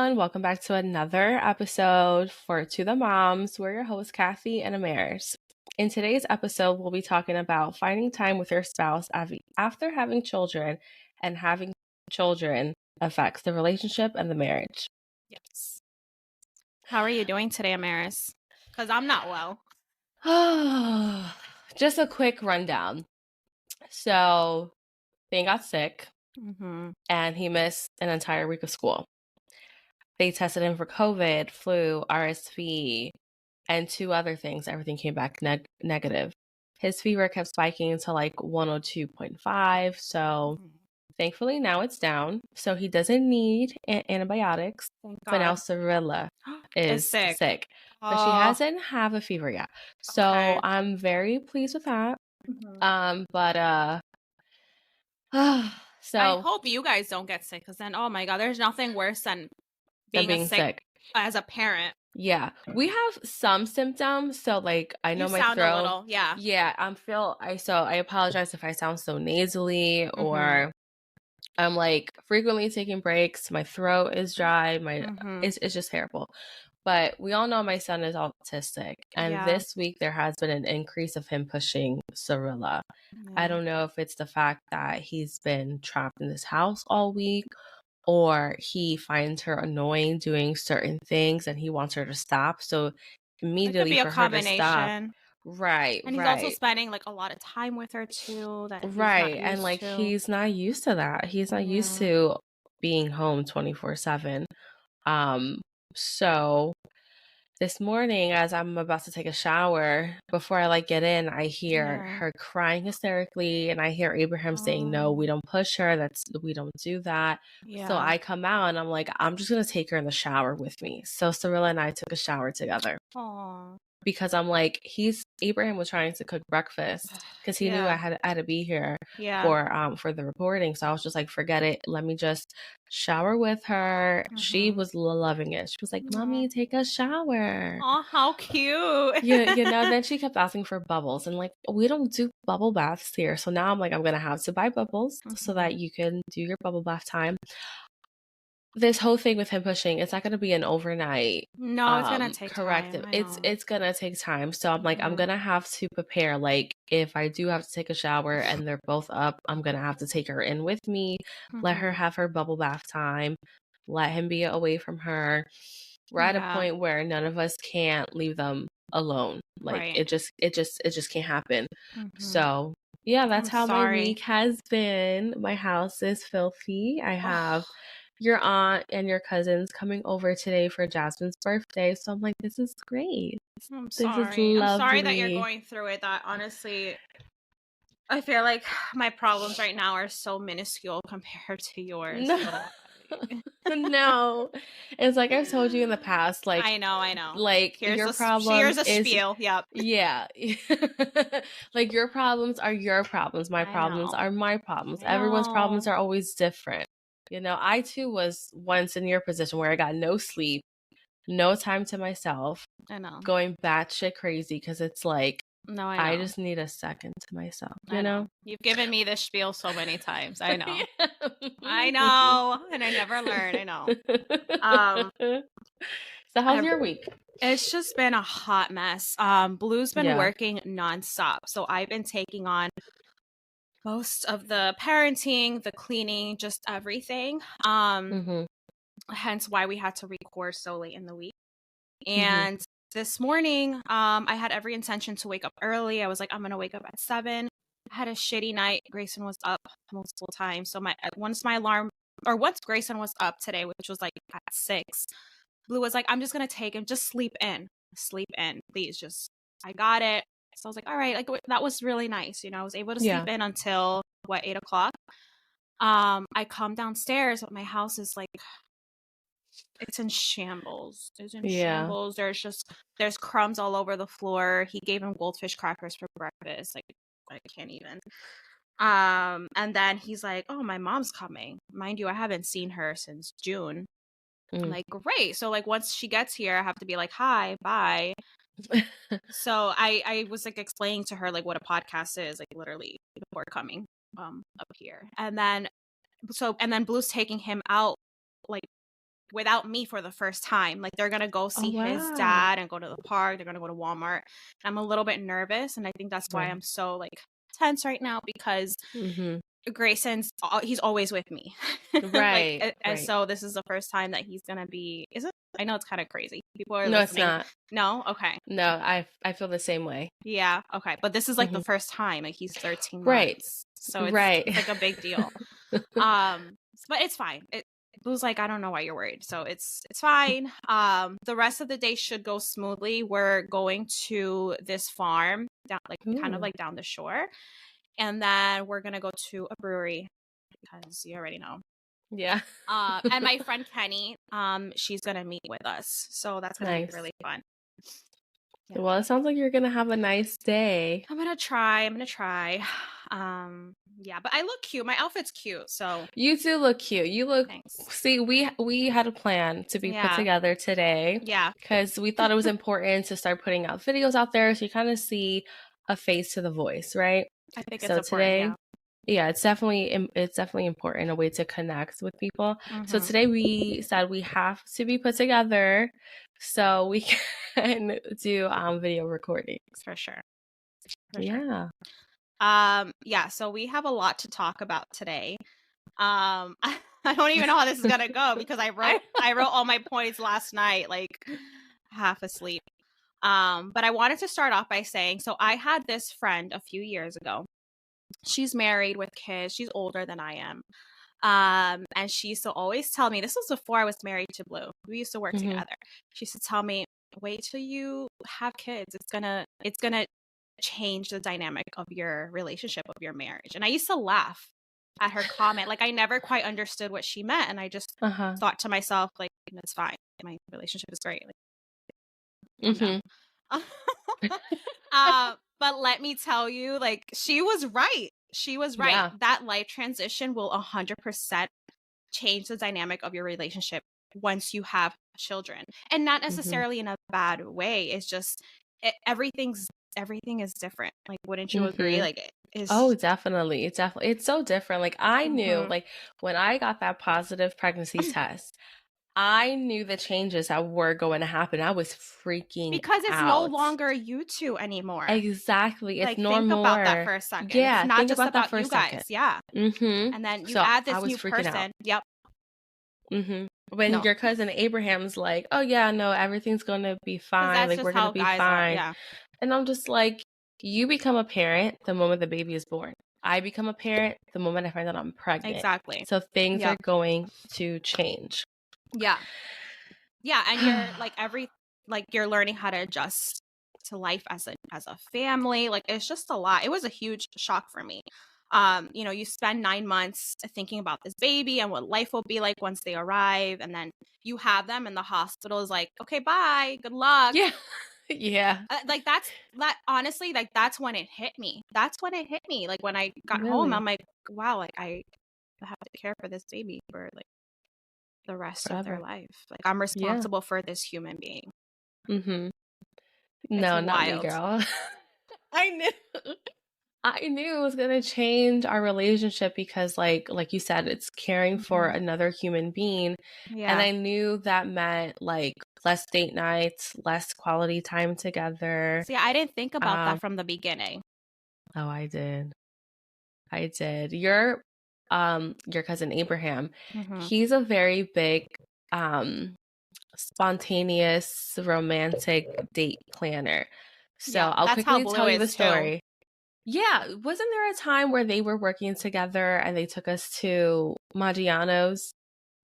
everyone. Welcome back to another episode for To the Moms. We're your hosts, Kathy and Amaris. In today's episode, we'll be talking about finding time with your spouse after having children, and having children affects the relationship and the marriage. Yes. How are you doing today, Amaris? Because I'm not well. Just a quick rundown. So, Thane got sick, and he missed an entire week of school. They tested him for COVID, flu, RSV, and 2 other things. Everything came back negative. His fever kept spiking to like 102.5. So thankfully now it's down. So he doesn't need antibiotics. But now Cirilla is sick. But she hasn't have a fever yet. So I'm very pleased with that. So I hope you guys don't get sick, because then, oh my God, there's nothing worse than being sick as a parent. Yeah, we have some symptoms. So like, I know my throat. A little, yeah. Yeah, I apologize if I sound so nasally, or I'm like frequently taking breaks. My throat is dry. It's just terrible. But we all know my son is autistic, and this week there has been an increase of him pushing Cirilla. I don't know if it's the fact that he's been trapped in this house all week, or he finds her annoying doing certain things and he wants her to stop. So immediately for her to stop. Right. And he's also spending like a lot of time with her too. And like he's not used to that. He's not used to being home 24/7. So this morning, as I'm about to take a shower, before I like get in, I hear her crying hysterically, and I hear Abraham saying, "No, we don't push her. We don't do that." So I come out and I'm like, I'm just gonna take her in the shower with me. So Cirilla and I took a shower together. Because I'm like, Abraham was trying to cook breakfast because he knew I had to be here for the recording. So I was just like, forget it. Let me just shower with her. She was loving it. She was like, "Mommy, take a shower." Oh, how cute. Then she kept asking for bubbles, and like, we don't do bubble baths here. So now I'm like, I'm gonna have to buy bubbles so that you can do your bubble bath time. This whole thing with him pushing, it's not going to be an overnight. No, it's going to take corrective. Time. It's going to take time. So I'm like, I'm going to have to prepare. Like, if I do have to take a shower and they're both up, I'm going to have to take her in with me, let her have her bubble bath time, let him be away from her. We're at a point where none of us can't leave them alone. Like, it just can't happen. So yeah, that's how my week has been. My house is filthy. I have your aunt and your cousins coming over today for Jasmine's birthday. So I'm like, this is great. I'm sorry. I'm sorry that you're going through it. That honestly, I feel like my problems right now are so minuscule compared to yours. No. It's like I've told you in the past, like, I know. Like, your problem here's a spiel. Yep. Yeah. Like, your problems are your problems. My problems are my problems. Everyone's problems are always different. I too was once in your position where I got no sleep, no time to myself. I know. Going batshit crazy because it's like, no, I just need a second to myself. You know? You've given me this spiel so many times. I know. I know. And I never learn. I know. So how's your week? It's just been a hot mess. Blue's been working nonstop. So I've been taking on most of the parenting, the cleaning, just everything. Hence why we had to record so late in the week. And this morning, I had every intention to wake up early. I was like, I'm going to wake up at 7. I had a shitty night. Grayson was up multiple times. So once Grayson was up today, which was like at 6, Blue was like, I'm just going to take him. Just sleep in, please. I got it. So I was like, all right, like that was really nice. I was able to sleep in until 8 o'clock. I come downstairs, but my house is like, it's in shambles. Shambles. There's crumbs all over the floor. He gave him goldfish crackers for breakfast. Like, I can't even. And then he's like, oh, my mom's coming. Mind you, I haven't seen her since June. I'm like, great. So like once she gets here, I have to be like, hi, bye. So I was like explaining to her like what a podcast is, like literally before coming up here. And then Blue's taking him out like without me for the first time. Like they're going to go see his dad and go to the park. They're going to go to Walmart. And I'm a little bit nervous. And I think that's why I'm so like tense right now, because Grayson's, he's always with me. Right. And so this is the first time that he's going to be, is it? I know it's kind of crazy. People are No, listening. it's not. No? Okay. No, I feel the same way. Yeah. Okay. But this is like the first time. Like he's 13 Right. months. So it's like a big deal. But it's fine. Blue's like, I don't know why you're worried. So it's fine. The rest of the day should go smoothly. We're going to this farm down, like kind of like down the shore. And then we're going to go to a brewery, because you already know. Yeah. And my friend Kenny, she's going to meet with us. So that's going to be really fun. Yeah. Well, it sounds like you're going to have a nice day. I'm going to try. Yeah, but I look cute. My outfit's cute. So you do look cute. You look. Thanks. See, we had a plan to be put together today. Yeah, because we thought it was important to start putting out videos out there, so you kind of see a face to the voice, right? I think it's important. Yeah, it's definitely important, a way to connect with people. So today we said we have to be put together so we can do video recordings. For sure. Yeah. Yeah, so we have a lot to talk about today. I don't even know how this is gonna go, because I wrote all my points last night, like half asleep. But I wanted to start off by saying, so I had this friend a few years ago. She's married with kids. She's older than I am. And she used to always tell me, this was before I was married to Blue. We used to work together. She used to tell me, wait till you have kids. It's gonna change the dynamic of your relationship, of your marriage. And I used to laugh at her comment. Like I never quite understood what she meant. And I just thought to myself, like, it's fine. My relationship is great. Like, but let me tell you, like, she was right. Yeah. That life transition will 100% change the dynamic of your relationship once you have children, and not necessarily in a bad way. It's just everything is different. Like, wouldn't you agree? Like, definitely. It's so different. Like I knew, like when I got that positive pregnancy test, I knew the changes that were going to happen. I was freaking because it's no longer you two anymore. Exactly. It's like, no more. Think about that for a second. Yeah, it's not think just about that for you a guys. second. Yeah. And then you add this new person. Out. Yep. When your cousin Abraham's like, oh yeah, no, everything's gonna be fine. Like we're gonna be fine. Yeah. And I'm just like, you become a parent the moment the baby is born. I become a parent the moment I find out I'm pregnant. Exactly. So things are going to change. Yeah. Yeah. And you're you're learning how to adjust to life as a family. Like, it's just a lot. It was a huge shock for me. You spend 9 months thinking about this baby and what life will be like once they arrive. And then you have them in the hospital. Is like, okay, bye. Good luck. Yeah. Yeah. Honestly, like, that's when it hit me. Like, when I got home, I'm like, wow, like I have to care for this baby for like the rest of their life. Like, I'm responsible for this human being. No, not me, girl. I knew it was gonna change our relationship, because like you said, it's caring for another human being. Yeah. And I knew that meant like less date nights, less quality time together. See, I didn't think about that from the beginning. Oh, I did. Your cousin Abraham, he's a very big spontaneous romantic date planner. So I'll quickly tell you the story. Too. Yeah, wasn't there a time where they were working together and they took us to Maggiano's?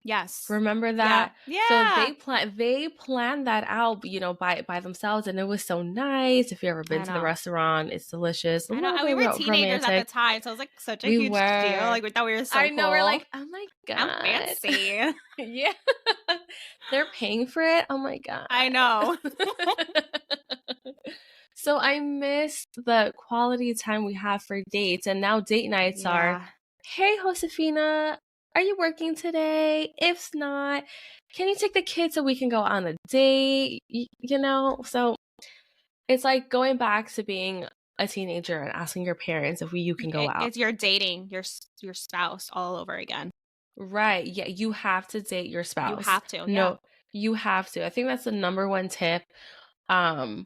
Yes. Remember that? Yeah. So they planned that out, by themselves, and it was so nice. If you've ever been to the restaurant, it's delicious. I know. And we were teenagers at the time, so it was like such a huge deal. Like, we thought we were so cool. I know. We're like, oh my God, I'm fancy. Yeah. They're paying for it. Oh my God. I know. So I missed the quality time we have for dates, and now date nights are, hey, Josefina, are you working today? If not, can you take the kids so we can go on a date? So it's like going back to being a teenager and asking your parents if you can go out. It's you're dating your spouse all over again. Right. Yeah, you have to date your You spouse. have to, yeah. No, you have to. I think that's the number one tip um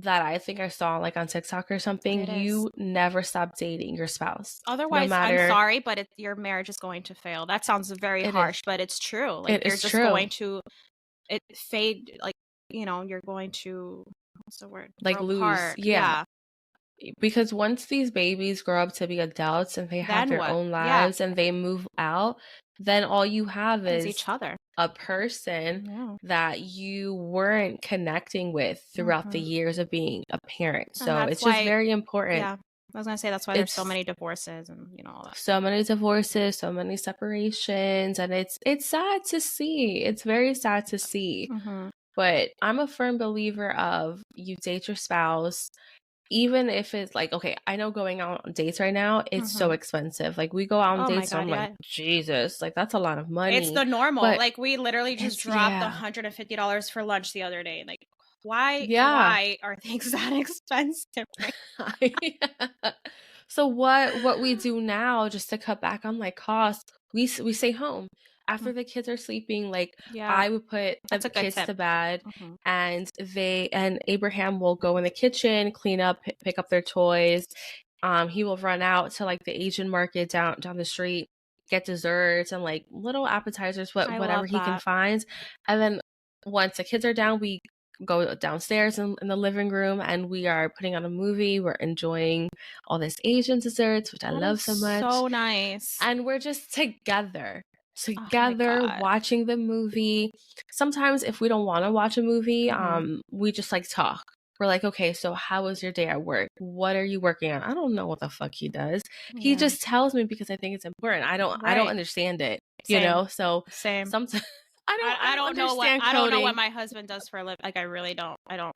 that I think I saw like on TikTok or something. It is. You never stop dating your spouse. No Otherwise, I'm matter sorry, but your marriage is going to fail. That sounds very it is harsh, but it's true. Like it you're is just true. going to it fade like, you're going to, what's the word? Like Grow lose. apart. Yeah. Yeah. Because once these babies grow up to be adults and they have Then their what? own Yeah. lives and they move out, then all you have Is is each other. a person Yeah. that you weren't connecting with throughout the Hmm. years of being a parent. And So that's it's just why, very important. yeah. I was gonna say that's why there's so It's many divorces and all that. so many divorces, so many separations, and it's sad to see. It's very sad to see. Mm-hmm. But I'm a firm believer of you date your spouse, even if it's like, okay, I know going out on dates right now, it's so Mm-hmm. expensive. Like we go out on Oh my dates and God, I'm like, yeah. Jesus, like that's a lot of It's money. the normal. But Like we literally just it's dropped yeah. $150 for lunch the other day. Like why Yeah. why are things that expensive right So what we do now just to cut back on like costs, we stay home now? after the kids are sleeping. Like Yeah, I would put the that's a good kids tip. to bed, Hmm. and Abraham will go in the kitchen, clean up, pick up their toys. He will run out to like the Asian market down the street, get desserts and like little appetizers, I whatever love he can that. find, and then once the kids are down, we go downstairs in the living room and we are putting on a movie. We're enjoying all this Asian desserts, which I That love is so much. so nice. And we're just Oh my together God. watching the movie. Sometimes if we don't want to watch a movie, Hmm. we just like talk. We're like, okay, so how was your day at work? What are you working on? I don't know what the fuck he does. He Yeah. just tells me because I think it's important. I don't Right. understand it, Same. So Same. sometimes I I don't don't know what understand I don't know what coding. my husband does for a living. Like I really don't. I don't.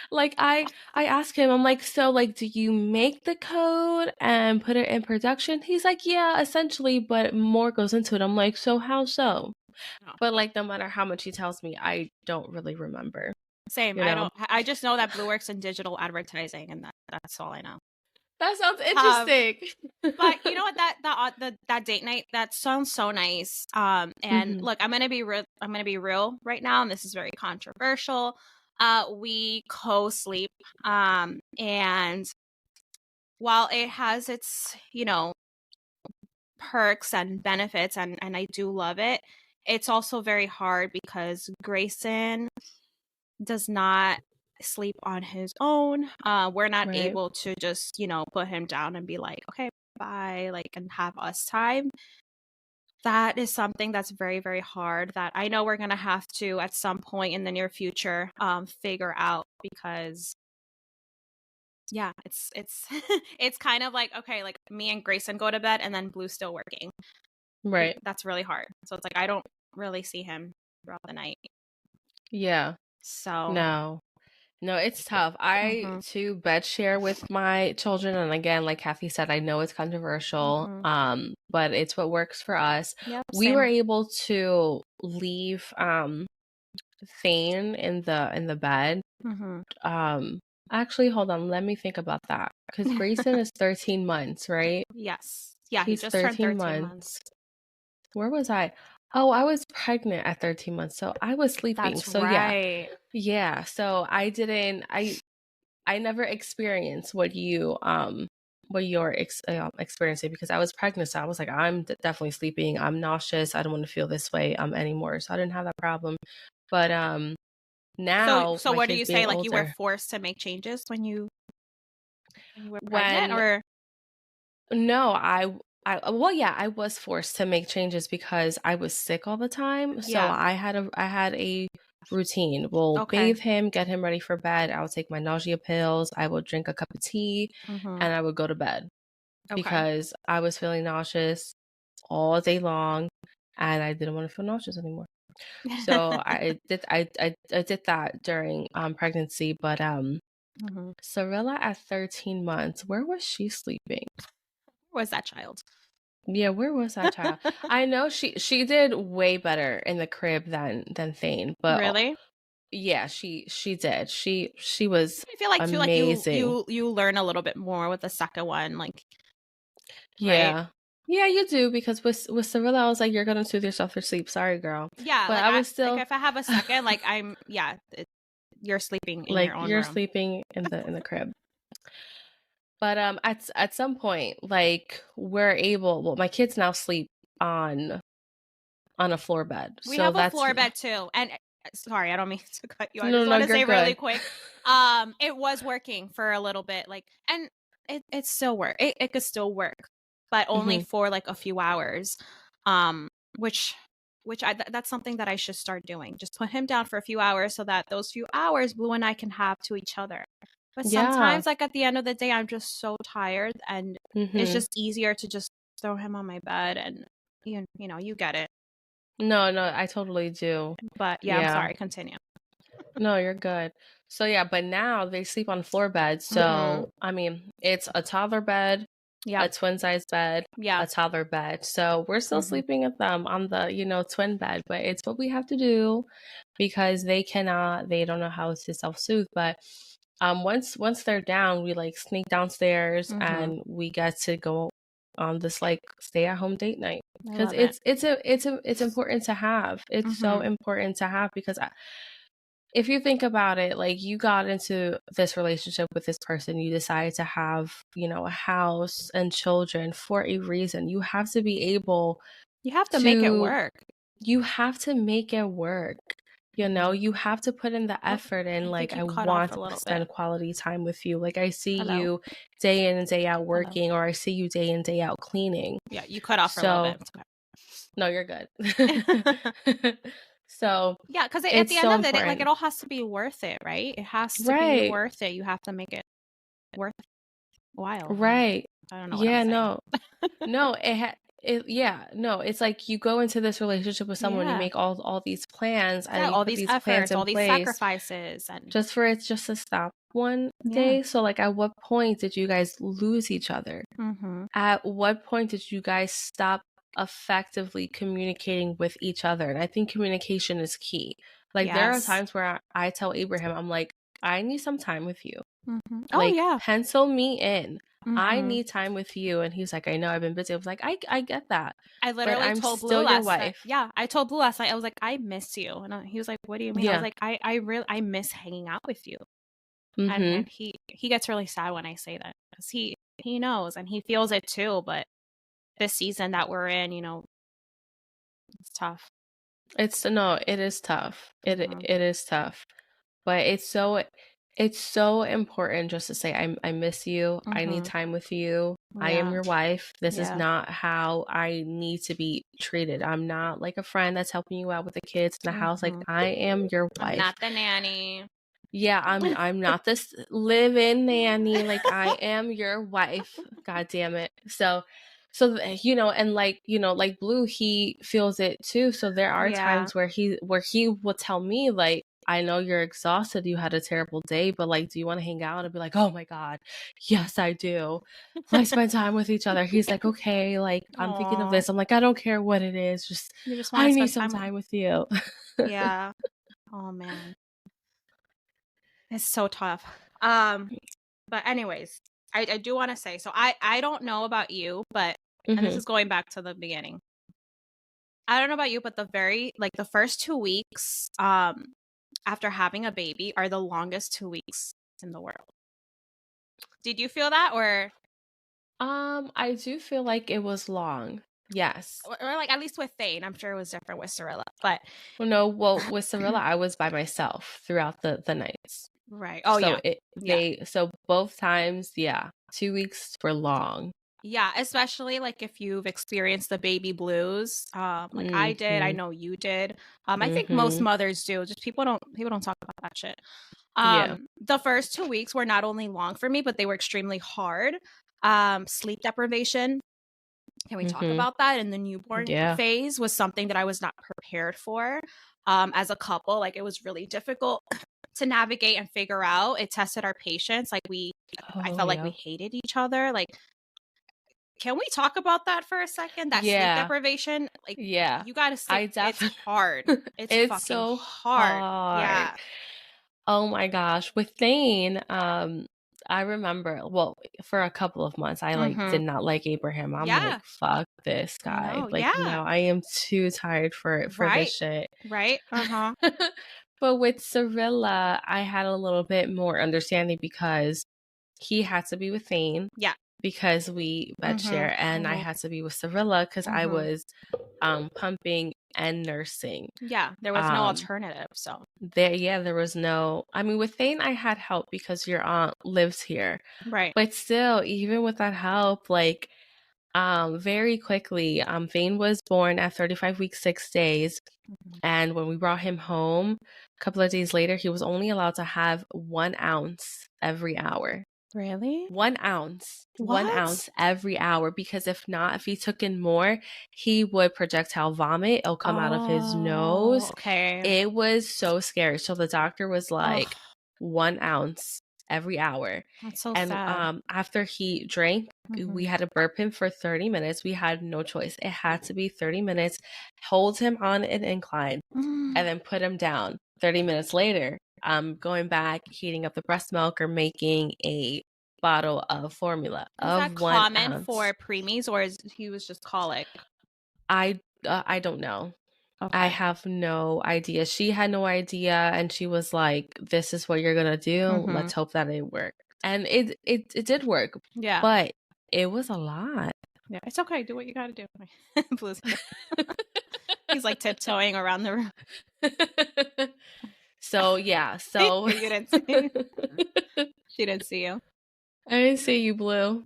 Like I asked him, I'm like, so like do you make the code and put it in production? He's like, yeah, essentially, but more goes into it. I'm like, so how so? No. But like no matter how much he tells me, I don't really remember, Same. you I know? don't. I just know that Blue works in digital advertising, and that's all I know. That sounds Um, interesting. but you know what? That date night that sounds so nice. And Hmm. look, I'm gonna be real. I'm gonna be real right now, and this is very controversial. We co-sleep. And while it has its perks and benefits, and I do love it, it's also very hard because Grayson does not sleep on his own. We're not Right. able to just, put him down and be like, okay, bye, like, and have us time. That is something that's very, very hard that I know we're going to have to at some point in the near future figure out because yeah, it's it's kind of like okay, like me and Grayson go to bed and then Blue's still working. Right. That's really hard. So it's like I don't really see him throughout the night. Yeah. So, No. No, it's tough. I mhm, too bed share with my children, and again, like Kathy said, I know it's controversial, mhm. but it's what works for us. Yep, We were same. able to leave Thane in the bed. Mhm. Um, actually, hold on, let me think about that because Grayson is 13 months, right? Yes. Yeah, he He's just turned 13 13 months. months. Where was I? Oh, I was pregnant at 13 months, so I was sleeping. That's So yeah, right. yeah. So I didn't. I never experienced what you're experiencing because I was pregnant. So I was like, I'm definitely sleeping. I'm nauseous. I don't want to feel this way anymore. So I didn't have that problem. But So now so my what do kids you being say, like you were older, forced to make changes when you were pregnant, when or no, I well yeah, I was forced to make changes because I was sick all the time. So yeah. I had a routine. We'll Okay. bathe him, get him ready for bed. I would take my nausea pills. I would drink a cup of tea, Mhm. and I would go to bed Okay. because I was feeling nauseous all day long, and I didn't want to feel nauseous anymore. So I did that during pregnancy, but Mhm. Cirilla at 13 months, where was she sleeping? Where was that child? Yeah, where was that child? I know she did way better in the crib than Thane, but Really? yeah, she did. She was I feel like too, like you amazing. you you learn a little bit more with the second one, like right? Yeah. Yeah, you do, because with Cirilla, I was like, you're gonna soothe yourself to sleep. Sorry, girl. Yeah, But like I was like still if I have a second, like you're sleeping in like, your own you're room. sleeping in the crib. But at some point, like, we're able. Well, my kids now sleep on on a floor bed, We so have a that's floor bed too. And sorry, I don't mean to cut you. I no, just no, want to you're say really good. quick. It was working for a little bit, like, and it still work. It could still work, but only Hmm. for like a few hours. Um, which that's something that I should start doing. Just put him down for a few hours so that those few hours Blue and I can have to each other. But Yeah. sometimes, like at the end of the day, I'm just so tired, and it's Hmm. just easier to just throw him on my bed, and you know, you get it. No, no, I totally do. But yeah, I'm Yeah. sorry. Continue. No, you're good. So yeah, but now they sleep on floor beds. Mm-hmm. So I mean, it's a toddler bed, a Yep. twin size bed, Yeah. a toddler bed. So we're still Mm-hmm. sleeping with them on the, twin bed, but it's what we have to do because they don't know how to self-soothe. But once they're down, we like sneak downstairs Mm-hmm. and we get to go on this like stay at home date night I because love it. it's important to have. It's so Mm-hmm. important to have because if you think about it, like, you got into this relationship with this person, you decided to have, a house and children for a reason. You have to be able You have to make it to, work. you have to make it work. Mm-hmm. You have to put in the Oh, effort in, I like, think you I cut off want a to little bit. spend quality time with you. Like, I see Hello. you day in and day out Hello. working, or I see you day in, day out cleaning. Yeah, you cut off for a little So, bit. It's no, you're good. okay. So, Yeah, because at it's the end so of the day, like, important. it all has to be worth it, right? It has to be Right. worth it. You have to make it worthwhile. Right. I don't know what I'm Yeah, saying. no. No, yeah, no, it's like you go into this relationship with someone, you Yeah. make all these plans Yeah, and you all put these these plans efforts, in all these place sacrifices, and just for it just to stop one yeah. day. So like, at what point did you guys lose each other? Mm-hmm. At what point did you guys stop effectively communicating with each other? And I think communication is key. Like, there are Yes. times where I tell Abraham, I'm like, I need some time with you. Mm-hmm. Oh Like, yeah. pencil me in. I Mm-hmm. need time with you. And he's like, I know I've been busy. I was like, I get that, I but literally I'm told still Blue your last night. wife. Yeah, I told Blue last night. I was like, I miss you, and he was like, "What do you mean?" I was Yeah. like, I really I miss hanging out with you, Mm-hmm. and he gets really sad when I say that because he knows and he feels it too. But this season that we're in, it's tough. It's no, it is tough. Mm-hmm. It is tough. But it's so important just to say, I miss you. I need Mm-hmm. time with you. I am Yeah. your wife. This is Yeah. not how I need to be treated. I'm not like a friend that's helping you out with the kids in the house. Like, Mm-hmm. I am your I'm wife. not the nanny. Yeah, I'm not this live-in nanny. Like, I am your wife. God damn it. And like, like Blue, he feels it too. So there are Yeah. times where he will tell me, like, I know you're exhausted, you had a terrible day, but like, do you want to hang out? And be like, oh my God, yes, I do. Let's spend time with each other. He's like, okay, like, I'm thinking of Aw. this. I'm like, I don't care what it is, just You just want to I need spend some time with. time with you. Yeah. Oh man, it's so tough. Um, but anyways, I do want to say, so I don't know about you, but and this Hmm. is going back to the beginning. I don't know about you, but the first 2 weeks after having a baby are the longest 2 weeks in the world. Did you feel that, I do feel like it was long. Yes. or like at least with Thane? I'm sure it was different with Cirilla, but Well, no, well, with Cirilla, I was by myself throughout the nights. right. Oh So yeah. Yeah. both times, yeah, 2 weeks were long. Yeah, especially like if you've experienced the baby blues, like I did, I Mm-hmm. know you did. I think most Mm-hmm. mothers do. Just people don't talk about that shit. Yeah. The first 2 weeks were not only long for me, but they were extremely hard. Sleep deprivation. Can we talk Mm-hmm. about that? And the newborn Yeah. phase was something that I was not prepared for. As a couple, like it was really difficult to navigate and figure out. It tested our patience. I Oh, felt like we yeah. hated each other. Like, can we talk about that for a second? That sleep Yeah. deprivation, like Yeah. you got to stick. I It's definitely hard. It's It's fucking so hard. hard. Yeah. Oh my gosh. With Thane, I remember, well, for a couple of months, I like did not like Abraham. I'm like, Yeah. fuck this guy. No, Like, yeah. no, I am too tired for this Right. shit. Right. Uh-huh. But with Cirilla, I had a little bit more understanding because he had to be with Thane. Yeah. Because we bed share, and I had to be with Cirilla because I was pumping and nursing. Yeah, there was no alternative, so. There was no, I mean, with Thane, I had help because your aunt lives here. Right. But still, even with that help, like, very quickly, Thane was born at 35 weeks, 6 days. And when we brought him home, a couple of days later, he was only allowed to have 1 ounce every hour. Really? 1 ounce. What? 1 ounce every hour. Because if not, if he took in more, he would projectile vomit. It'll come out of his nose. Okay. It was so scary. So the doctor was like, 1 ounce every hour. That's so And sad. after he drank, we had to burp him for 30 minutes. We had no choice. It had to be 30 minutes. Hold him on an incline and then put him down. 30 minutes later, going back, heating up the breast milk or making a bottle of formula Is that of 1 common ounce. for preemies, or is he was just colic? I don't know. Okay. I have no idea. She had no idea, and she was like, "This is what you're gonna do. Let's hope that it worked." And it did work. Yeah. But it was a lot. Yeah, it's okay. Do what you gotta do. Blue's he's like tiptoeing around the room. So yeah, so you didn't see. She didn't see you. I didn't see you, Blue.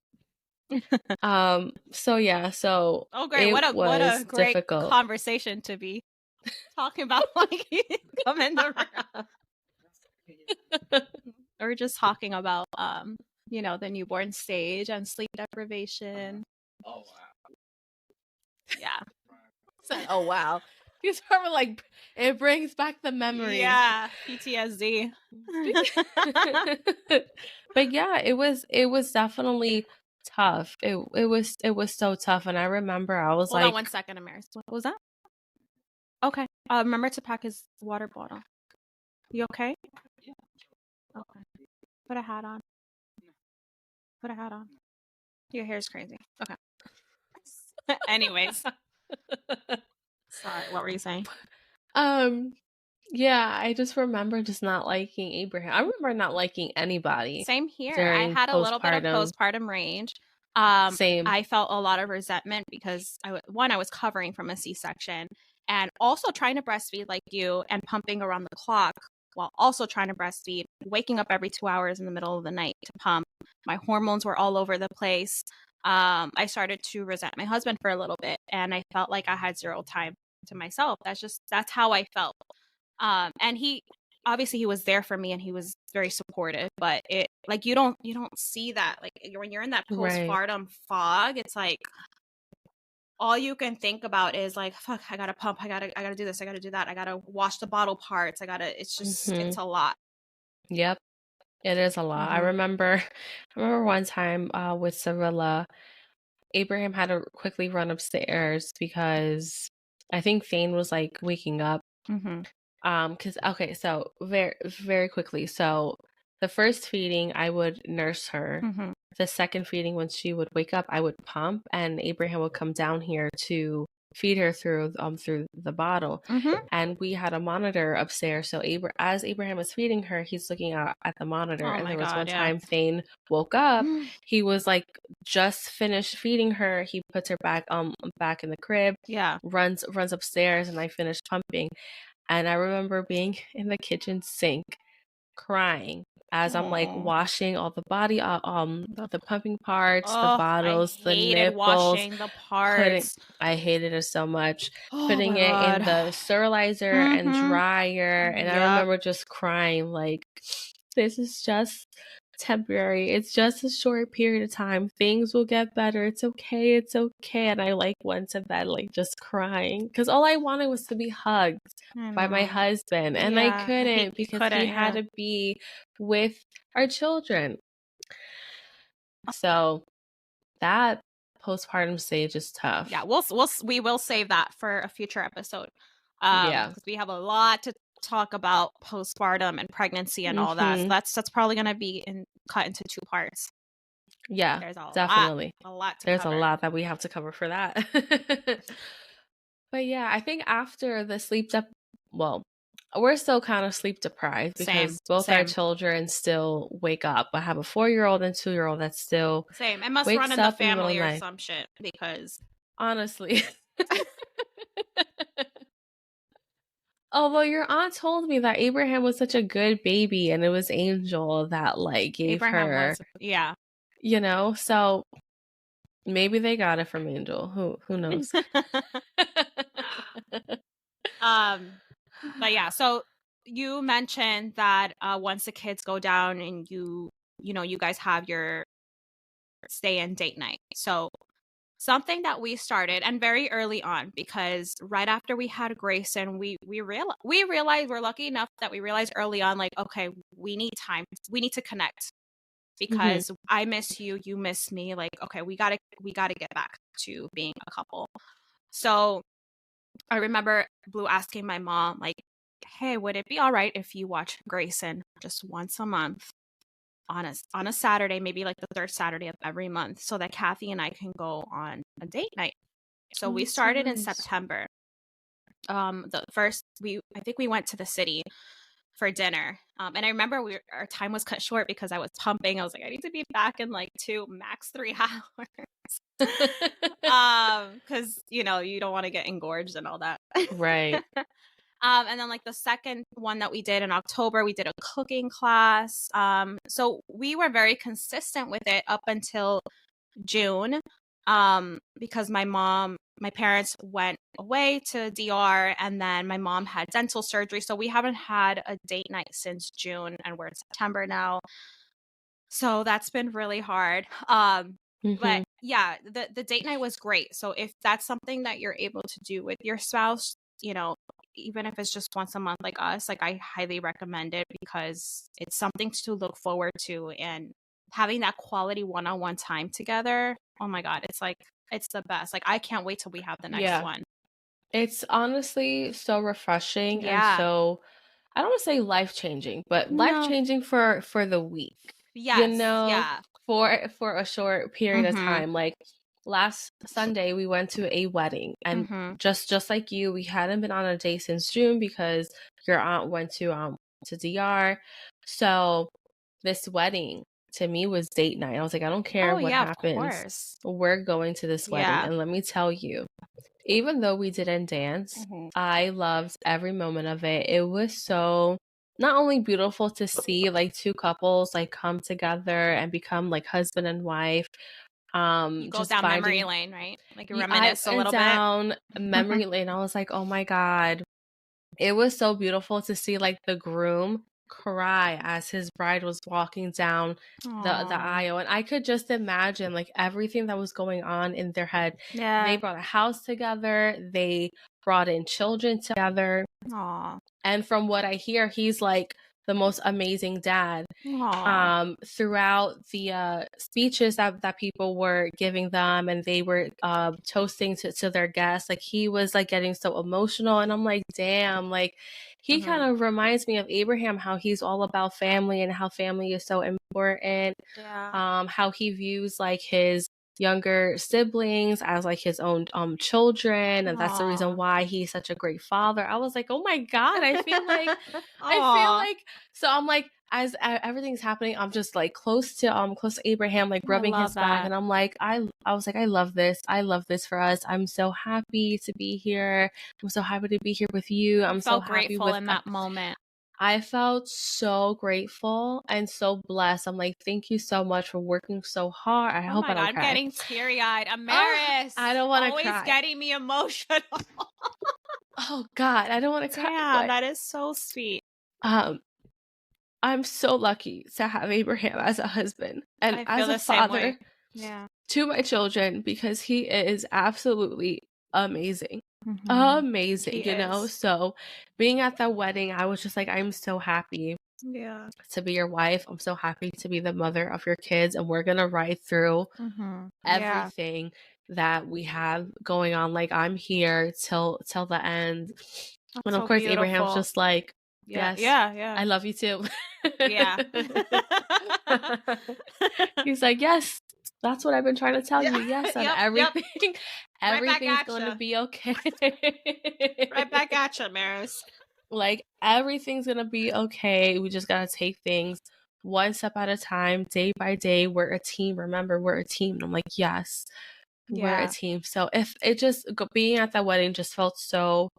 So yeah, so oh great, what a great difficult conversation to be talking about, like come in the room. Or just talking about the newborn stage and sleep deprivation. Oh wow. Yeah. Oh wow. These are like, it brings back the memories. Yeah, PTSD. But yeah, it was definitely tough. It was so tough, and I remember I was Hold on 1 second, Amaris. What was that? Okay. Remember to pack his water bottle. You okay? Yeah. Okay. Put a hat on. Put a hat on. Your hair's crazy. Okay. Anyways. Sorry, what were you saying? Yeah, I just remember just not liking Abraham. I remember not liking anybody. Same here. I had a little bit of postpartum range. Same. I felt a lot of resentment because I was covering from a C-section and also trying to breastfeed like you and pumping around the clock while also trying to breastfeed, waking up every 2 hours in the middle of the night to pump. My hormones were all over the place. I started to resent my husband for a little bit, and I felt like I had zero time to myself. That's how I felt. And he was there for me, and he was very supportive, but it like you don't see that, like when you're in that postpartum fog, it's like all you can think about is like, fuck, I gotta pump, I gotta do this, I gotta do that, I gotta wash the bottle parts, it's just it's a lot. Yep, it is a lot. I remember one time with Cirilla, Abraham had to quickly run upstairs because I think Thane was like waking up. Because okay, so very very quickly. So the first feeding, I would nurse her. The second feeding, when she would wake up, I would pump, and Abraham would come down here to feed her through the bottle. And we had a monitor upstairs. So as Abraham was feeding her, he's looking out at the monitor. And there was one time Thane woke up. He was like just finished feeding her. He puts her back in the crib. Yeah. Runs upstairs, and I finished pumping. And I remember being in the kitchen sink crying as I'm like washing all the body, the pumping parts, the bottles, the nipples. Washing the parts. I hated it so much. Putting it in the sterilizer and dryer. And I remember just crying like, this is just temporary. It's just a short period of time. Things will get better. It's okay. It's okay. And I like went to bed like just crying because all I wanted was to be hugged by my husband, and I couldn't because he had to be with our children. So that postpartum stage is tough. Yeah, we will save that for a future episode. Because we have a lot to talk about postpartum and pregnancy and all that. So that's probably going to be in cut into 2 parts. Yeah, There's definitely. a lot to There's a cover. lot that we have to cover for that. But yeah, I think after the well, we're still kind of sleep deprived because both our Same. children still wake up. I have a 4-year-old and 2-year-old that still Same. It must run wakes in the up in the middle of family the or night. some shit because Honestly. Although your aunt told me that Abraham was such a good baby and it was Angel that like gave Abraham her, was, so maybe they got it from Angel. Who knows? But yeah, so you mentioned that once the kids go down and you guys have your stay and date night. So something that we started and very early on, because right after we had Grayson, we realized we're lucky enough that we realized early on, like, okay, we need time, we need to connect because I miss you, you miss me. Like, okay, we gotta get back to being a couple. So I remember Blue asking my mom, like, hey, would it be all right if you watch Grayson just once a month on a Saturday, maybe like the third Saturday of every month, so that Kathy and I can go on a date night? So we started in September. I think we went to the city for dinner. And I remember our time was cut short because I was pumping. I was like, I need to be back in like 2, max 3 hours. Because you don't want to get engorged and all that. Right. And then like the second one that we did in October, we did a cooking class. So we were very consistent with it up until June. Because my parents went away to DR, and then my mom had dental surgery. So we haven't had a date night since June, and we're in September now. So that's been really hard. But yeah, the date night was great. So if that's something that you're able to do with your spouse, even if it's just once a month like us, like I highly recommend it because it's something to look forward to, and having that quality one-on-one time together. Oh my God, it's the best. Like I can't wait till we have the next one. It's honestly so refreshing and so, I don't want to say life-changing, but life-changing for the week. Yes. For a short period of time. Like last Sunday we went to a wedding, and just like you, we hadn't been on a date since June because your aunt went to DR. So this wedding to me was date night. I was like, I don't care what happens. We're going to this wedding. And let me tell you, even though we didn't dance, I loved every moment of it. It was so not only beautiful to see like 2 couples like come together and become like husband and wife. You go just down finding, memory lane, right? Like you reminisce a little down memory lane. I was like, oh my God. It was so beautiful to see like the groom cry as his bride was walking down the aisle, and I could just imagine like everything that was going on in their head. They brought a house together, they brought in children together. And from what I hear, he's like the most amazing dad. Throughout the speeches that people were giving them, and they were toasting to their guests, like he was like getting so emotional, and I'm like, damn, like he kind of reminds me of Abraham, how he's all about family and how family is so important. How he views like his younger siblings as like his own children, and that's the reason why he's such a great father. I was like, oh my God, I feel like so I'm like, as everything's happening, I'm just like close to Abraham, like rubbing his back, and I'm like, I was like, I love this for us. I'm so happy to be here. I'm so happy to be here with you. I'm so happy grateful in that moment. I felt so grateful and so blessed. I'm like, thank you so much for working so hard. I hope I don't cry. I'm getting teary-eyed. Amaris, I don't want to cry. Always getting me emotional. Oh God, I don't want to cry. Yeah, that is so sweet. I'm so lucky to have Abraham as a husband and as a father to my children, because he is absolutely amazing. Amazing, So being at that wedding, I was just like, I'm so happy to be your wife. I'm so happy to be the mother of your kids, and we're gonna ride through everything that we have going on. Like I'm here till the end. And of course, beautiful. Abraham's just like, yes, I love you too. Yeah. He's like, yes, that's what I've been trying to tell you. Yes, and Yep. Right back everything's at going to you. be okay. Right back at you, Maris. Like, everything's going to be okay. We just got to take things one step at a time, day by day. We're a team. Remember, we're a team. And I'm like, yes, we're a team. So if it just being at that wedding just felt so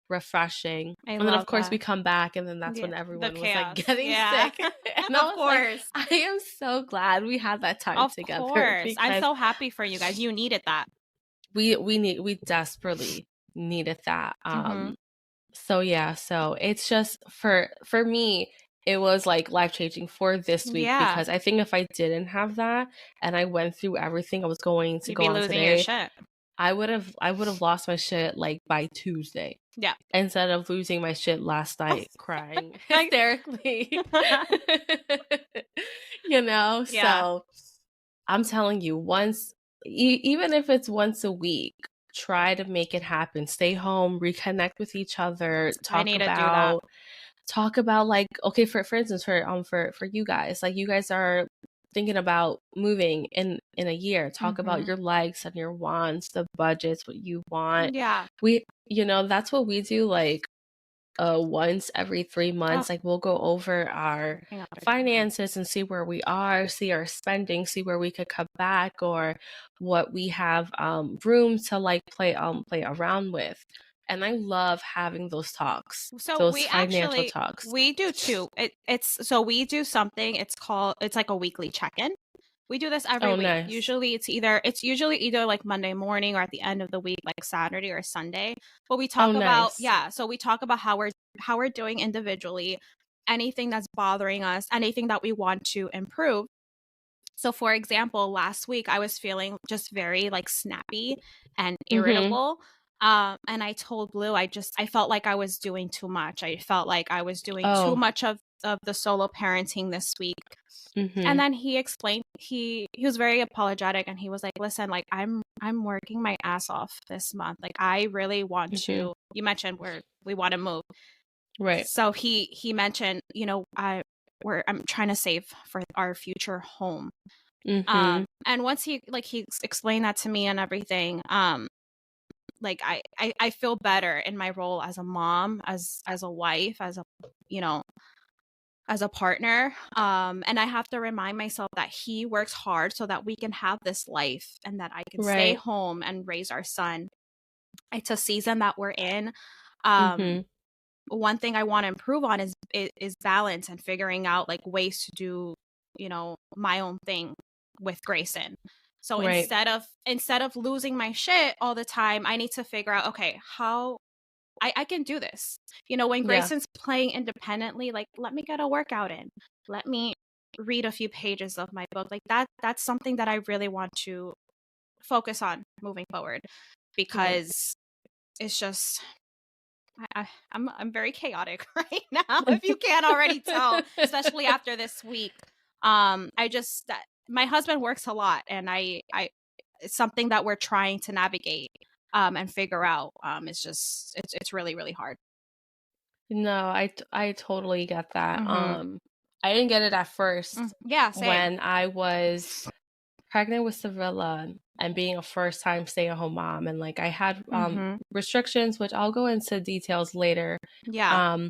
refreshing. And then of course we come back, and then that's when everyone was like getting sick. And I was like, I am so glad we had that time together. Of course. I'm so happy for you guys. You needed that. We desperately needed that. So yeah, so it's just for me, it was like life-changing for this week, because I think if I didn't have that and I went through everything I was going to go on today, your shit. I would have lost my shit like by Tuesday. Yeah. Instead of losing my shit last night crying hysterically. You know? Yeah. So I'm telling you, once even if it's once a week, try to make it happen. Stay home, reconnect with each other, talk about like, okay, for instance, for you guys, like, you guys are thinking about moving in a year. Talk about your likes and your wants, the budgets, what you want. Yeah. That's what we do, like once every 3 months. Like, we'll go over our finances and see where we are, see our spending, see where we could cut back, or what we have room to like play around with. And I love having those talks. So those we financial actually talks. we do too. So we do something. It's like a weekly check-in. We do this every week. Nice. Usually it's usually either like Monday morning or at the end of the week, like Saturday or Sunday. But we talk about so we talk about how we're doing individually, anything that's bothering us, anything that we want to improve. So for example, last week I was feeling just very like snappy and irritable. And I told Blue, I felt like I was doing too much. I felt like I was doing too much of the solo parenting this week. And then he explained, he was very apologetic, and he was like, listen, like, I'm working my ass off this month. Like, I really want to, you mentioned we want to move. Right. So he mentioned, I'm trying to save for our future home. And once he explained that to me and everything, like I feel better in my role as a mom, as a wife, as a, as a partner. And I have to remind myself that he works hard so that we can have this life, and that I can stay home and raise our son. It's a season that we're in. One thing I want to improve on is balance, and figuring out like ways to do, my own thing with Grayson. So instead of losing my shit all the time, I need to figure out, okay, how I can do this. When Grayson's playing independently, like, let me get a workout in. Let me read a few pages of my book. Like, that's something that I really want to focus on moving forward, because it's just I'm very chaotic right now, if you can't already tell, especially after this week. My husband works a lot, and it's something that we're trying to navigate and figure out. It's really, really hard. No, I totally get that. I didn't get it at first. Yeah, same. When I was pregnant with Sevilla and being a first-time stay-at-home mom, and like I had restrictions, which I'll go into details later. Yeah.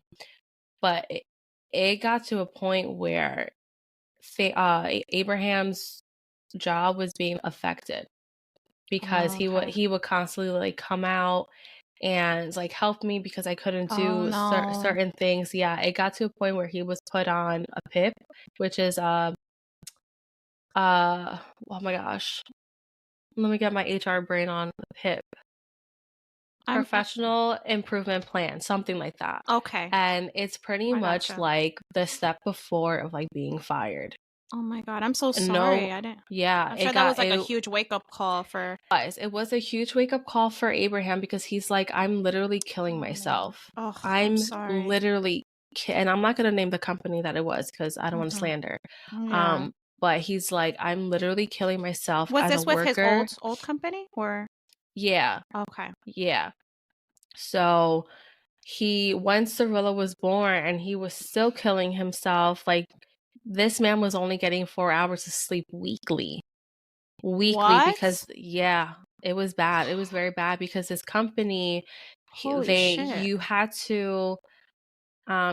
But it got to a point where Abraham's job was being affected, because he would constantly like come out and like help me because I couldn't do certain things. Yeah, it got to a point where he was put on a PIP, which is oh my gosh, let me get my HR brain on the PIP. Professional Improvement Plan, something like that. Okay. And it's pretty much like the step before of like being fired. Oh my God, I'm so sorry. I didn't. Yeah, I'm sure that was like a huge wake up call for. It was a huge wake up call for Abraham, because he's like, I'm literally killing myself. Oh, I'm literally, and I'm not gonna name the company that it was because I don't want to slander. Yeah. But he's like, I'm literally killing myself. Was as this a with worker. his old company, or? Yeah. Okay. Yeah. So once Cirilla was born and he was still killing himself, like this man was only getting 4 hours of sleep weekly. Because What? it was bad. It was very bad because his company, Holy shit. you had to,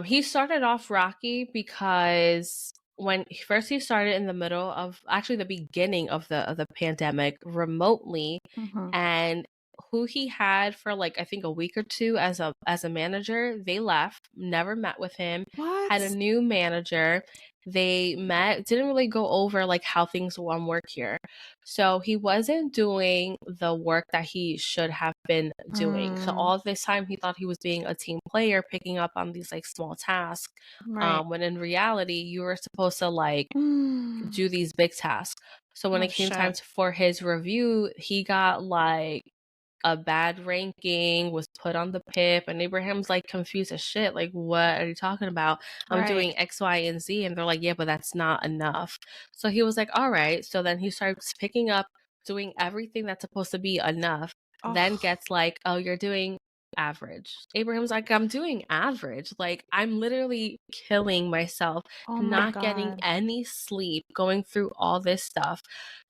he started off rocky because when first he started in the middle of, actually the beginning of the pandemic, remotely, and who he had for like I think a week or two as a manager, they left, never met with him, had a What? new manager. They met, didn't really go over like how things work here. So he wasn't doing the work that he should have been doing. So all this time he thought he was being a team player, picking up on these like small tasks. Right. When in reality you were supposed to like do these big tasks. So when Oh it came time shit. for his review, he got like a bad ranking, was put on the PIP, and Abraham's like confused as shit. Like, what are you talking about? I'm Right. doing X, Y, and Z. And they're like, yeah, but that's not enough. So he was like, all right. So then he starts picking up, doing everything that's supposed to be enough, then Oh. gets like, oh, you're doing average. Abraham's like, I'm doing average. Like, I'm literally killing myself, Oh my not getting God. any sleep, going through all this stuff.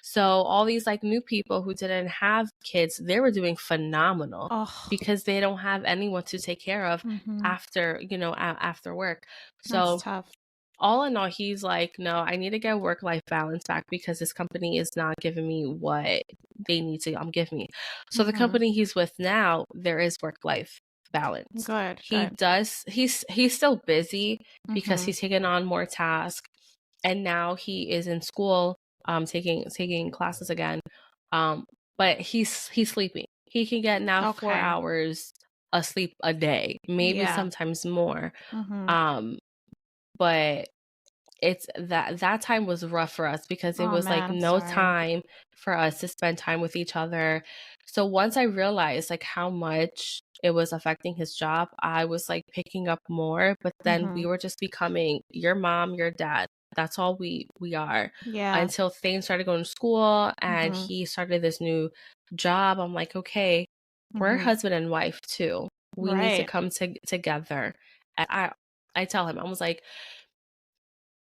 So all these like new people who didn't have kids, they were doing phenomenal Oh. because they don't have anyone to take care of after, after work. That's So tough. all in all, he's like, no, I need to get work-life balance back because this company is not giving me what they need to give me. So the company he's with now, there is work-life balance. Good. Good. He's still busy because he's taking on more tasks, and now he is in school, taking classes again. But he's sleeping. He can get now 4 hours of sleep a day, maybe sometimes more. But it's that time was rough for us because it Oh was like man, I'm no sorry. time for us to spend time with each other. So once I realized like how much it was affecting his job, I was like picking up more, but then we were just becoming your mom, your dad. That's all we are. Yeah. Until Thane started going to school and he started this new job. I'm like, okay, we're husband and wife too. We need to Right. come together. And I tell him, I was like,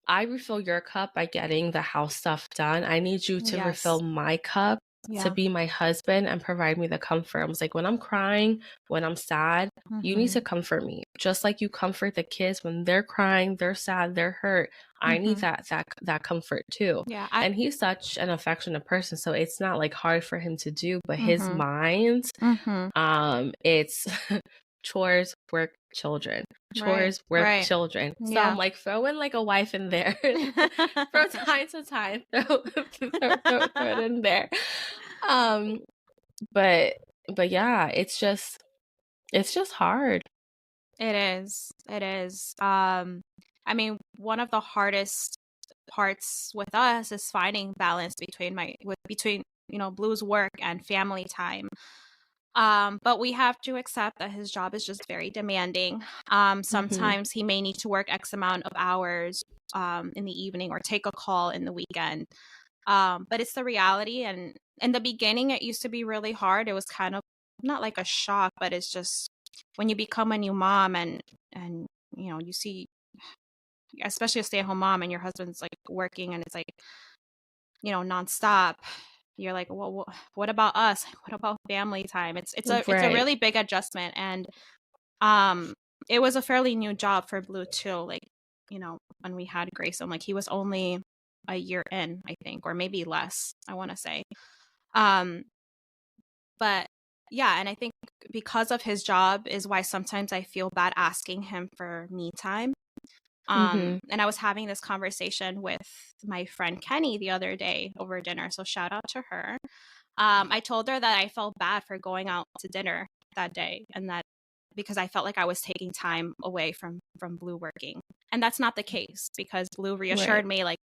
I refill your cup by getting the house stuff done. I need you to Yes. refill my cup to Yeah. be my husband and provide me the comfort. I was like, when I'm crying, when I'm sad, you need to comfort me. Just like you comfort the kids when they're crying, they're sad, they're hurt. I need that comfort too. Yeah. And he's such an affectionate person, so it's not like hard for him to do, but his mind, it's chores, work, children. Right. Chores, work, Right. children. So I'm Yeah. like, throw in like a wife in there from time to time. Throw it in there. Um, but yeah, it's just hard. It is. It is. I mean, one of the hardest parts with us is finding balance between Blue's work and family time. But we have to accept that his job is just very demanding. Mm-hmm. Sometimes he may need to work X amount of hours in the evening or take a call in the weekend. But it's the reality. And in the beginning, it used to be really hard. It was kind of not like a shock, but it's just when you become a new mom and you see, especially a stay-at-home mom, and your husband's like working and it's like nonstop. You're like, well, what about us? What about family time? It's a Right. really big adjustment, and um, it was a fairly new job for Blue too. Like, when we had Grayson, like he was only a year in, I think, or maybe less. I want to say, um, but yeah, and I think because of his job is why sometimes I feel bad asking him for me time. Mm-hmm. And I was having this conversation with my friend Kenny the other day over dinner. So shout out to her. I told her that I felt bad for going out to dinner that day, and that because I felt like I was taking time away from Blue working. And that's not the case, because Blue Right. reassured me, like,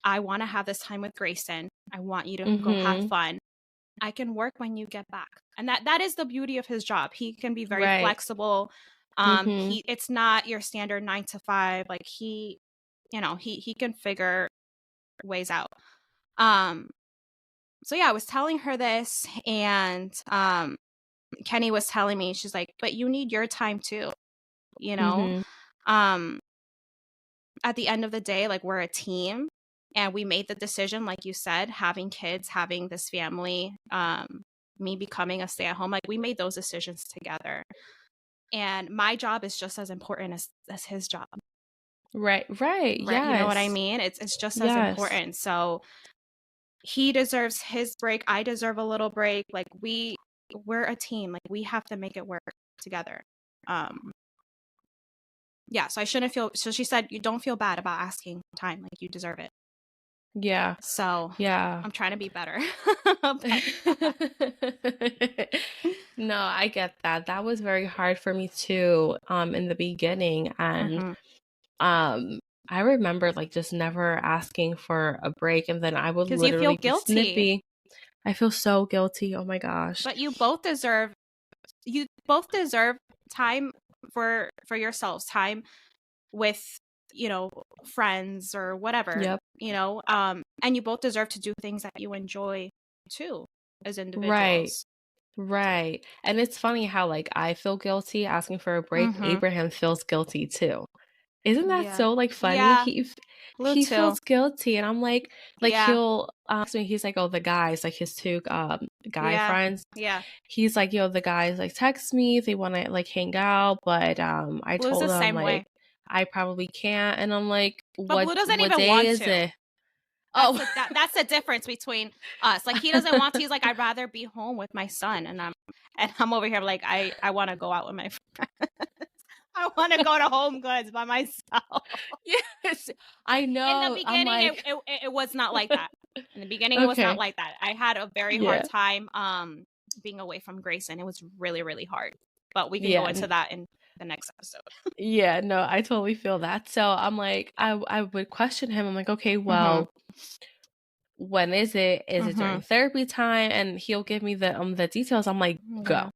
I want to have this time with Grayson. I want you to go have Mm-hmm. fun. I can work when you get back. And that is the beauty of his job. He can be very Right. flexible. Mm-hmm. It's not your standard 9 to 5. Like he can figure ways out. Um so yeah, I was telling her this, and Kenny was telling me, she's like, but you need your time too. you know? Mhm. At the end of the day, like, we're a team, and we made the decision, like you said, having kids, having this family, me becoming a stay-at-home, like, we made those decisions together. And my job is just as important as his job. Right, right. Right, you know what I Yes. mean? It's just as Yes. important. So he deserves his break. I deserve a little break. Like we're a team. Like we have to make it work together. Um yeah, so I shouldn't feel so she said you don't feel bad about asking time. Like you deserve it. Yeah. So Yeah. I'm trying to be better about that. No, I get that. That was very hard for me too, in the beginning. And Mm-hmm. um I remember like just never asking for a break, and then I would Because you feel literally be guilty. snippy. I feel so guilty. Oh my gosh. But you both deserve time for yourselves, time with, you know, friends or whatever, Yep. you know, and you both deserve to do things that you enjoy too as Right. individuals. Right. And it's funny how like I feel guilty asking for a break. Mm-hmm. Abraham feels guilty too. Isn't that Yeah. so like funny? Yeah. Blue He too. feels guilty, and I'm like Yeah. he'll ask me. He's like, oh, the guys, like his two guy Yeah. friends. Yeah. He's like, yo, the guys like text me if they want to like hang out, but I Blue's the told them same like way. I probably can't, and I'm like, But Blue doesn't what even day want is to. it? Oh, That's the difference between us. Like he doesn't want to. He's like, I'd rather be home with my son, and I'm over here like I want to go out with my friends. I want to go to Home Goods by myself. yes, I In the know. I'm beginning, like, it was not like that. In the beginning, it was not okay, like that. I had a very hard yeah, time being away from Grayson. It was really, really hard. But we can go yeah. into that in the next episode. Yeah, no, I totally feel that. So I'm like, I would question him. I'm like, okay, Mm-hmm. well, when is it? Is it Mm-hmm. during therapy time? And he'll give me the details. I'm like, Yeah. go.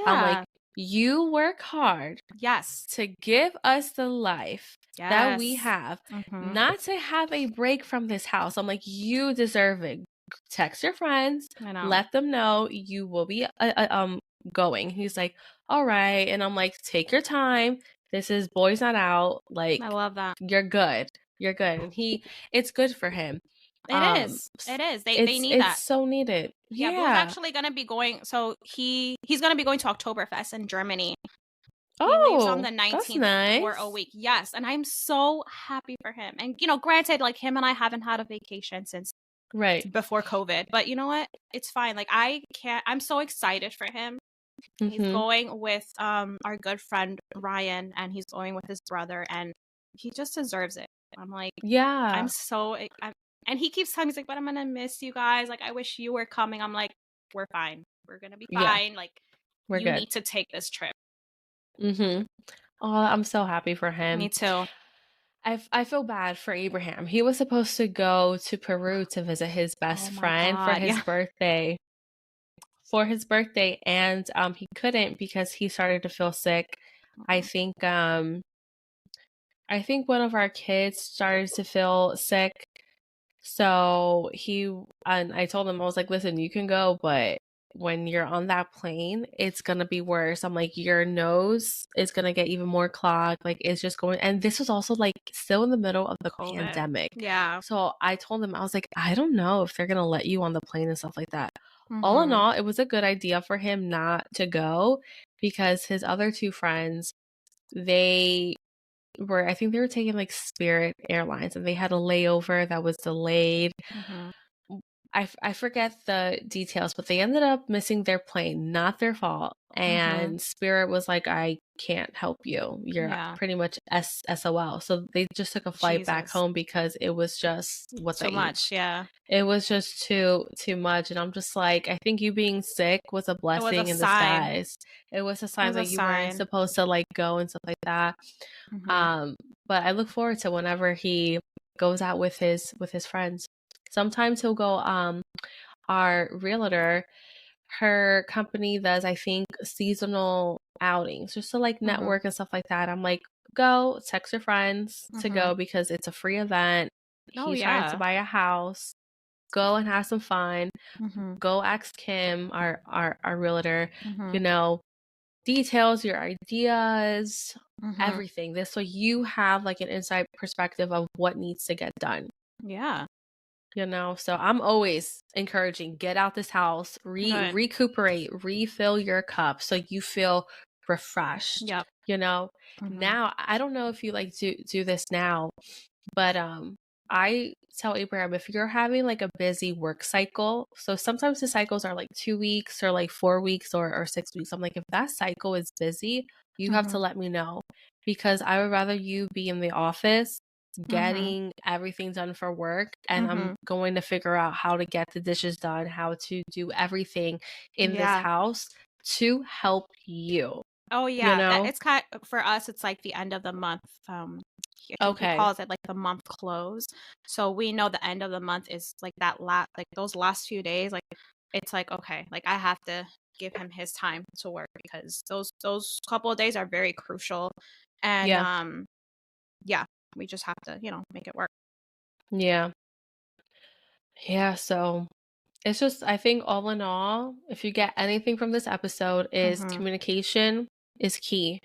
I'm like, Yeah. you work hard Yes. to give us the life that we Yes. have, Mm-hmm. not to have a break from this house. I'm like, you deserve it. Text your friends, I know. let them know you will be going. He's like, all right, and I'm like, take your time. This is boys not out. Like, I love that. you're good. You're good, and it's good for him. It is. It is. They need It's that. so needed. Yeah, Blue's Yeah. actually gonna be going. So he's gonna be going to Oktoberfest in Germany. He leaves on Oh, the that's 19th for a nice. week. Yes, and I'm so happy for him. And you know, granted, like him and I haven't had a vacation since Right. before COVID, but you know what? It's fine. Like I can't. I'm so excited for him. He's Mm-hmm. going with our good friend Ryan, and he's going with his brother, and he just deserves it. I'm like, I'm Yeah. so. And he keeps telling me, he's like, but I'm gonna miss you guys. Like, I wish you were coming. I'm like, we're fine. We're gonna be Yeah. fine. Like, We're you good. need to take this trip. Mm-hmm. Oh, I'm so happy for him. Me too. I feel bad for Abraham. He was supposed to go to Peru to visit his Oh best my friend god. Yeah. for his birthday, and he couldn't because he started to feel sick. I think I think one of our kids started to feel sick. So and I told him, I was like, listen, you can go, but when you're on that plane, it's gonna be worse. I'm like, your nose is gonna get even more clogged. Like, it's just going, and this was also like still in the middle of the COVID. pandemic. Yeah. So I told him, I was like, I don't know if they're gonna let you on the plane and stuff like that. All in Mm-hmm. all, it was a good idea for him not to go because his other two friends, they I think they were taking like Spirit Airlines, and they had a layover that was delayed. Mm-hmm. I forget the details, but they ended up missing their plane, not their fault. Mm-hmm. And Spirit was like, I can't help you. You're Yeah. pretty much SOL. So they just took a flight back Jesus. home because it was just what Too they need. much. Yeah. It was just too much. And I'm just like, I think you being sick was a It was a blessing in sign. disguise. It was a It sign was a that you weren't sign. supposed to like go and stuff like that. Mm-hmm. But I look forward to whenever he goes out with his friends. Sometimes he'll go our realtor, her company does, I think, seasonal outings just to like Mm-hmm. network and stuff like that. I'm like, go text your friends to Mm-hmm. go because it's a free event. Oh He's trying to yeah. buy a house. Go and have some fun. Mm-hmm. Go ask Kim, our realtor, Mm-hmm. you know, details, your ideas, everything. This so you have like an inside perspective of what needs to get done. Yeah. So I'm always encouraging, get out this house, recuperate, refill your cup so you feel refreshed. Yep. Now I don't know if you like do this now, but I tell Abraham, if you're having like a busy work cycle, so sometimes the cycles are like 2 weeks or like 4 weeks or 6 weeks. I'm like, if that cycle is busy, you have to let me know, because I would rather you be in the office getting everything done for work, and I'm going to figure out how to get the dishes done, how to do everything in this house to help you. Oh yeah, it's kind of, for us, it's like the end of the month. I think he calls it like the month close. So we know the end of the month is like like those last few days. Like it's like, okay, like I have to give him his time to work, because those couple of days are very crucial. And yeah, we just have to make it work. Yeah. So it's just, I think all in all, if you get anything from this episode, is communication is key.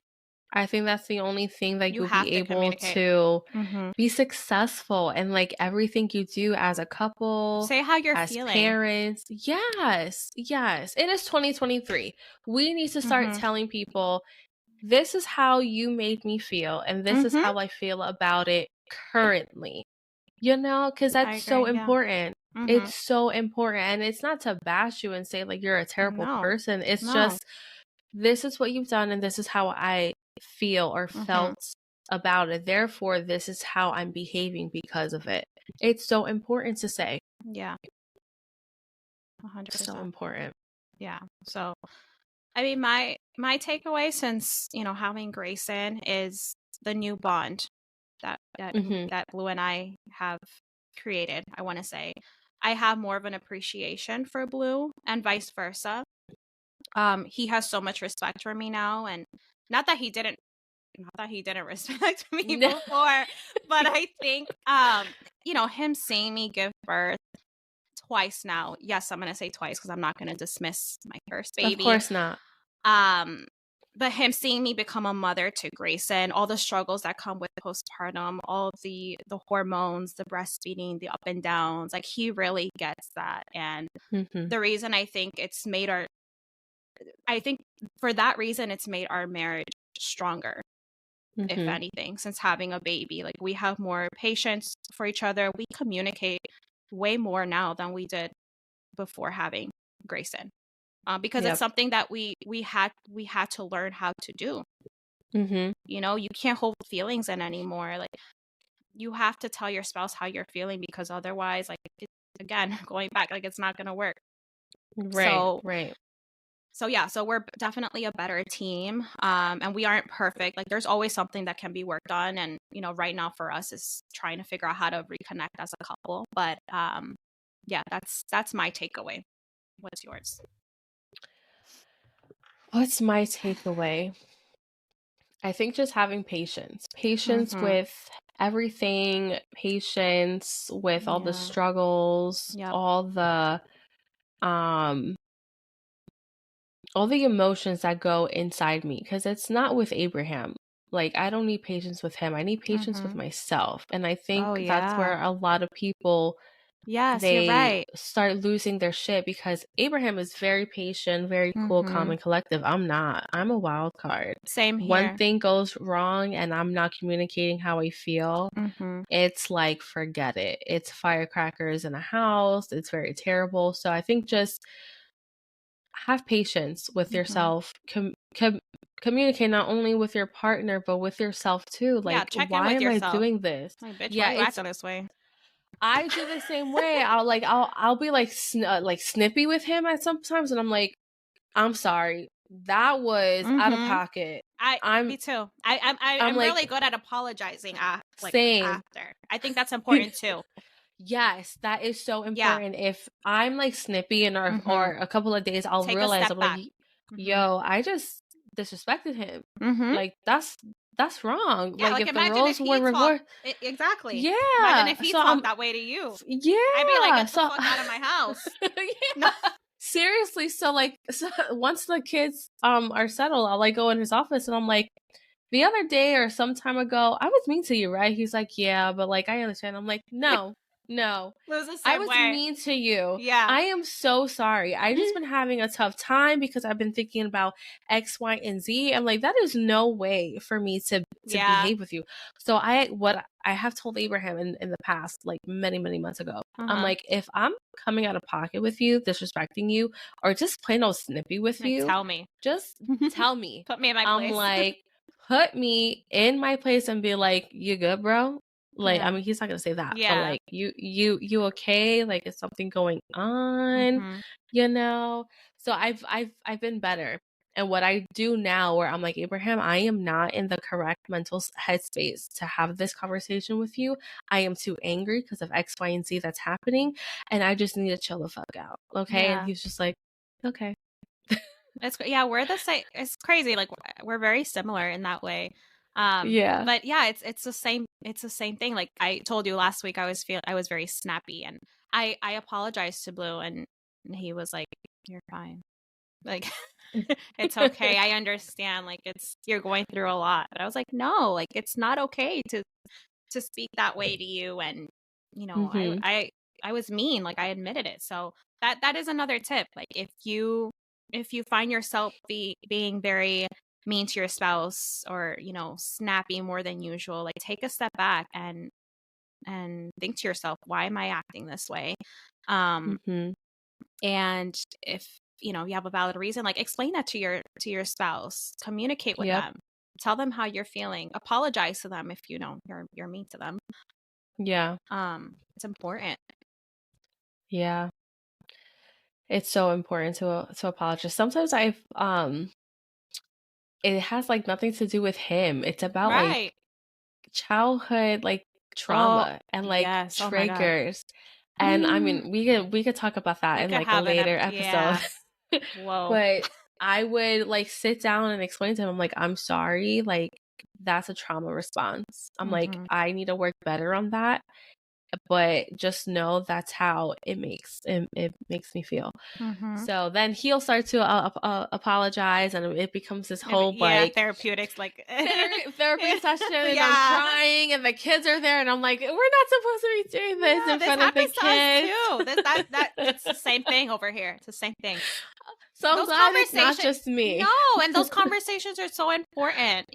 I think that's the only thing that you'll be able to be successful in like everything you do as a couple, say how you're as feeling. Parents. Yes. It is 2023. We need to start telling people, this is how you made me feel, and this is how I feel about it currently. Because that's so important. It's so important. And it's not to bash you and say like you're a terrible person. It's just, this is what you've done and this is how I feel or felt about it. Therefore, this is how I'm behaving because of it. It's so important to say. Yeah. 100%. So important. Yeah. So, I mean, my takeaway since, having Grayson is the new bond that Blue and I have created. I want to say I have more of an appreciation for Blue and vice versa. He has so much respect for me now, and not that he didn't respect me before, but I think him seeing me give birth twice now. Yes, I'm going to say twice because I'm not going to dismiss my first baby. Of course not. But him seeing me become a mother to Grayson, all the struggles that come with postpartum, all of the hormones, the breastfeeding, the up and downs, like he really gets that. And the reason I think for that reason, it's made our marriage stronger, if anything, since having a baby. Like we have more patience for each other. We communicate way more now than we did before having Grayson. Because it's something that we had to learn how to do. You can't hold feelings in anymore. Like you have to tell your spouse how you're feeling, because otherwise, like again, going back, like it's not going to work. Right. So yeah, so we're definitely a better team. And we aren't perfect. Like there's always something that can be worked on. And, right now for us is trying to figure out how to reconnect as a couple. But yeah, that's my takeaway. What's yours? What's my takeaway? I think just having patience with everything, patience with all the struggles, all the emotions that go inside me, because it's not with Abraham. Like I don't need patience with him. I need patience with myself. And I think that's where a lot of people, you're right, start losing their shit, because Abraham is very patient, very cool, calm, and collective. I'm not. I'm a wild card. Same here. One thing goes wrong and I'm not communicating how I feel. It's like, forget it. It's firecrackers in a house. It's very terrible. So I think just have patience with yourself. Communicate not only with your partner but with yourself too. Like, why am I doing this? Like, bitch, why you acting this way? I do the same way. I'll be like snippy with him at sometimes, and I'm like, I'm sorry, that was out of pocket. Me too. I'm like, really good at apologizing. After. I think that's important too. Yes, that is so important. If I'm like snippy and or a couple of days, I'll realize I'm like, yo, I just disrespected him. Like that's wrong. Yeah, like if the roles were reversed. Exactly. Yeah. Imagine if he talked that way to you. Yeah. I'd be like, get the fuck out of my house. No. seriously. So like, once the kids are settled, I'll like go in his office and I'm like, the other day or some time ago, I was mean to you, right? He's like, yeah, but like, I understand. I'm like, no, Lose the I same was way. mean to you. Yeah. I am so sorry. I just been having a tough time because I've been thinking about X, Y, and Z. I'm like, that is no way for me to behave with you. So what I have told Abraham in the past, like many, many months ago, I'm like, if I'm coming out of pocket with you, disrespecting you, or just plain old snippy with like, you, tell me. just tell me. Put me in my I'm place. like, put me in my place and be like, you good, bro? Like, I mean, he's not gonna say that, but like, you okay? Like, is something going on? You know? So I've been better. And what I do now, where I'm like, Abraham, I am not in the correct mental headspace to have this conversation with you. I am too angry because of X, Y, and Z that's happening, and I just need to chill the fuck out, okay? And he's just like, okay. We're the same. It's crazy. Like, we're very similar in that way. But yeah, it's the same. It's the same thing. Like I told you last week, I was very snappy, and I apologized to Blue, and he was like, "You're fine. Like, it's okay. I understand. Like, you're going through a lot." But I was like, "No, like it's not okay to speak that way to you." And I was mean. Like I admitted it. So that is another tip. Like if you find yourself being very mean to your spouse, or snappy more than usual, like take a step back and think to yourself, why am I acting this way? And if you have a valid reason, like explain that to your spouse, communicate with them, tell them how you're feeling, apologize to them if you're mean to them. It's important. It's so important to apologize. Sometimes it has like nothing to do with him. It's about like childhood like trauma and like triggers. And I mean, we could talk about that in like a later episode. Whoa. But I would like sit down and explain to him, I'm like, I'm sorry, like that's a trauma response. I'm like, I need to work better on that. But just know that's how it makes me feel. So then he'll start to apologize, and it becomes this whole like therapeutics, like therapy session, and I'm crying, and the kids are there, and I'm like, we're not supposed to be doing this in front of the kids too. It's the same thing over here. It's the same thing. So I'm glad it's not just me. No, and those conversations are so important,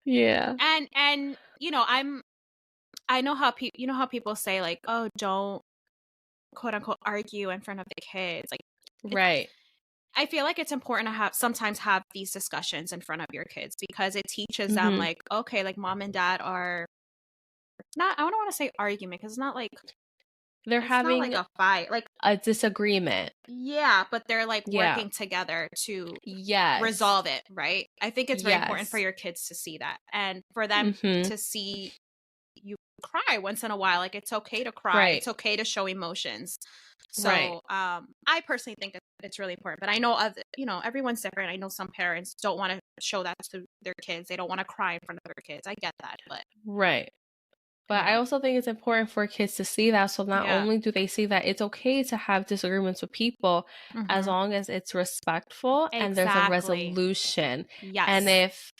Yeah. And I know how people say like, oh, don't quote unquote argue in front of the kids. Like, right. I feel like it's important to sometimes have these discussions in front of your kids, because it teaches them like, okay, like mom and dad are not, I don't want to say argument, because it's not like they're having not like a fight, like a disagreement. Yeah, but they're like working together to resolve it, right? I think it's very important for your kids to see that, and for them to see you cry once in a while. Like it's okay to cry. Right. It's okay to show emotions. So I personally think it's really important. But I know everyone's different. I know some parents don't want to show that to their kids. They don't want to cry in front of their kids. I get that, but But I also think it's important for kids to see that. So not only do they see that it's okay to have disagreements with people, as long as it's respectful and there's a resolution. And if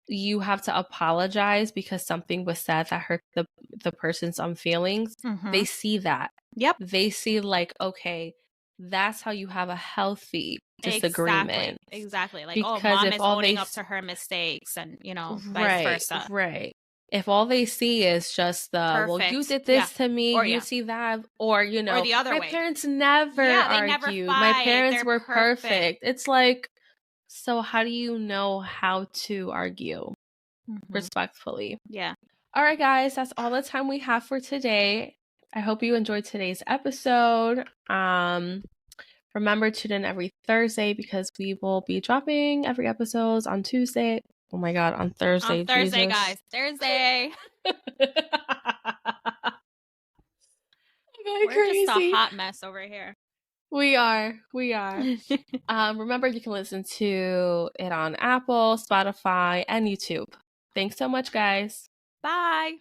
you have to apologize because something was said that hurt the person's feelings, they see that. They see like, okay, that's how you have a healthy disagreement. Exactly. Like, because mom is owning up to her mistakes, and vice versa. Right. If all they see is just well, you did this to me, or you see that, or or the other my way. Parents never argue. My parents were perfect. It's like, so how do you know how to argue respectfully? All right, guys, that's all the time we have for today. I hope you enjoyed today's episode. Remember to tune in every Thursday, because we will be dropping every episode on Tuesday. Oh my God, on Thursday. On Thursday, Jesus. Guys. Thursday. We're crazy. Just a hot mess over here. We are. Remember, you can listen to it on Apple, Spotify, and YouTube. Thanks so much, guys. Bye.